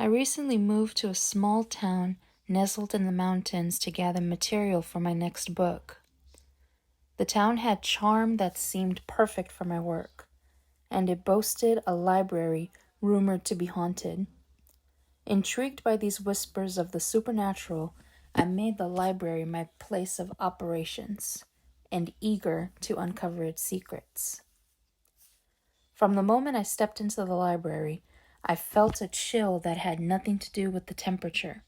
I recently moved to a small town nestled in the mountains to gather material for my next book. The town had charm that seemed perfect for my work, and it boasted a library rumored to be haunted. Intrigued by these whispers of the supernatural, I made the library my place of operations, and eager to uncover its secrets. From the moment I stepped into the library, I felt a chill that had nothing to do with the temperature.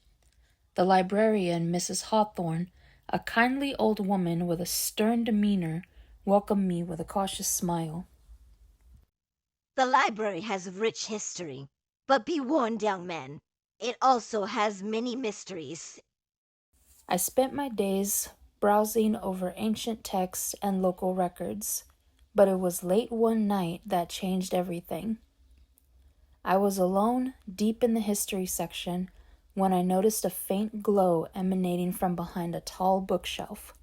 The librarian, Mrs. Hawthorne, a kindly old woman with a stern demeanor, welcomed me with a cautious smile. The library has a rich history, but be warned, young man, it also has many mysteries. I spent my days browsing over ancient texts and local records, but it was late one night that changed everything. I was alone, deep in the history section, when I noticed a faint glow emanating from behind a tall bookshelf.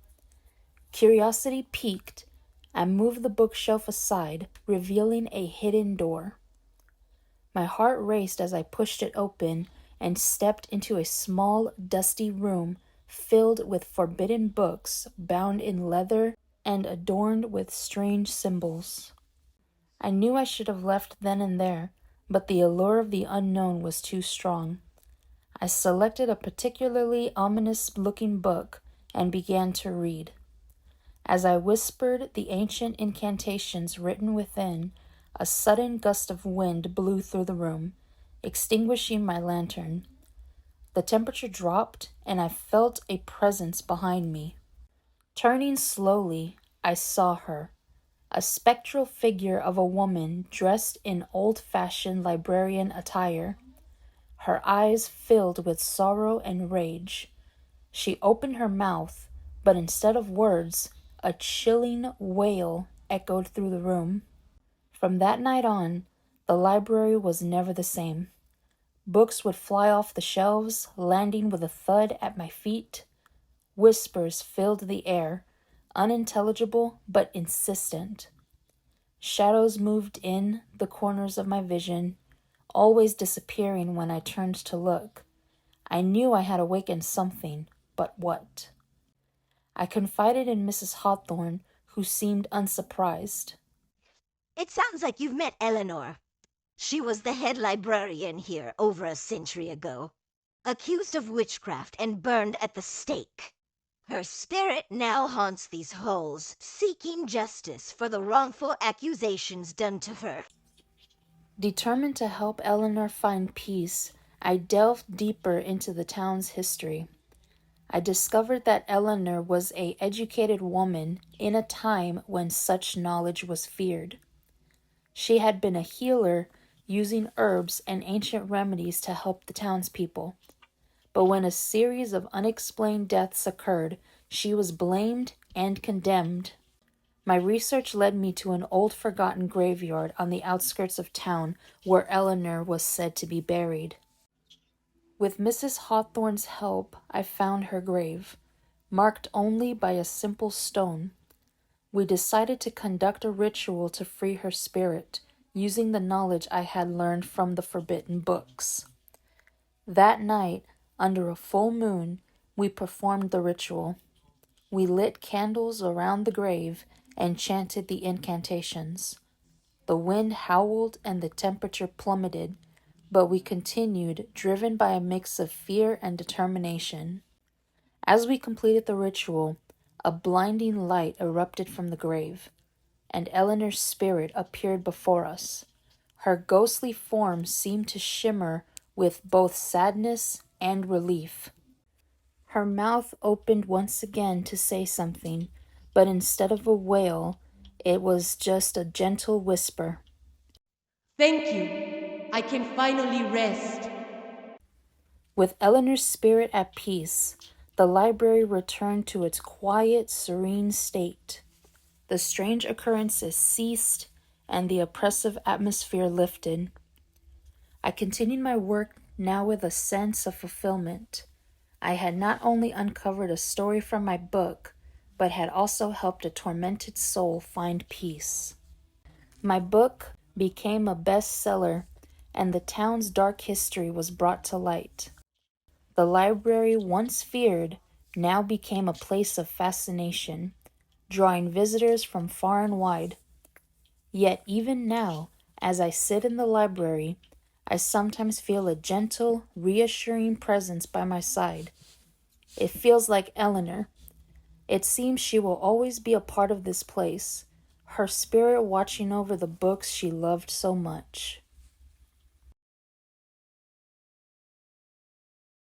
Curiosity piqued, I moved the bookshelf aside, revealing a hidden door. My heart raced as I pushed it open and stepped into a small, dusty room filled with forbidden books bound in leather and adorned with strange symbols. I knew I should have left then and there, but the allure of the unknown was too strong. I selected a particularly ominous-looking book and began to read. As I whispered the ancient incantations written within, a sudden gust of wind blew through the room, extinguishing my lantern. The temperature dropped, and I felt a presence behind me. Turning slowly, I saw her, a spectral figure of a woman dressed in old-fashioned librarian attire. Her eyes filled with sorrow and rage. She opened her mouth, but instead of words, a chilling wail echoed through the room. From that night on, the library was never the same. Books would fly off the shelves, landing with a thud at my feet. Whispers filled the air, unintelligible but insistent. Shadows moved in the corners of my vision, always disappearing when I turned to look. I knew I had awakened something, but what? I confided in Mrs. Hawthorne, who seemed unsurprised. It sounds like you've met Eleanor. She was the head librarian here over a century ago, accused of witchcraft and burned at the stake. Her spirit now haunts these halls, seeking justice for the wrongful accusations done to her. Determined to help Eleanor find peace, I delved deeper into the town's history. I discovered that Eleanor was an educated woman in a time when such knowledge was feared. She had been a healer using herbs and ancient remedies to help the townspeople. But when a series of unexplained deaths occurred, she was blamed and condemned. My research led me to an old forgotten graveyard on the outskirts of town where Eleanor was said to be buried. With Mrs. Hawthorne's help, I found her grave, marked only by a simple stone. We decided to conduct a ritual to free her spirit, using the knowledge I had learned from the forbidden books. That night, under a full moon, we performed the ritual. We lit candles around the grave and chanted the incantations. The wind howled and the temperature plummeted, but we continued, driven by a mix of fear and determination. As we completed the ritual, a blinding light erupted from the grave, and Eleanor's spirit appeared before us. Her ghostly form seemed to shimmer with both sadness and relief. Her mouth opened once again to say something, but instead of a wail, it was just a gentle whisper. Thank you. I can finally rest. With Eleanor's spirit at peace, the library returned to its quiet, serene state. The strange occurrences ceased, and the oppressive atmosphere lifted. I continued my work now with a sense of fulfillment. I had not only uncovered a story from my book, but had also helped a tormented soul find peace. My book became a bestseller, and the town's dark history was brought to light. The library, once feared, now became a place of fascination, drawing visitors from far and wide. Yet even now, as I sit in the library, I sometimes feel a gentle, reassuring presence by my side. It feels like Eleanor. It seems she will always be a part of this place, her spirit watching over the books she loved so much.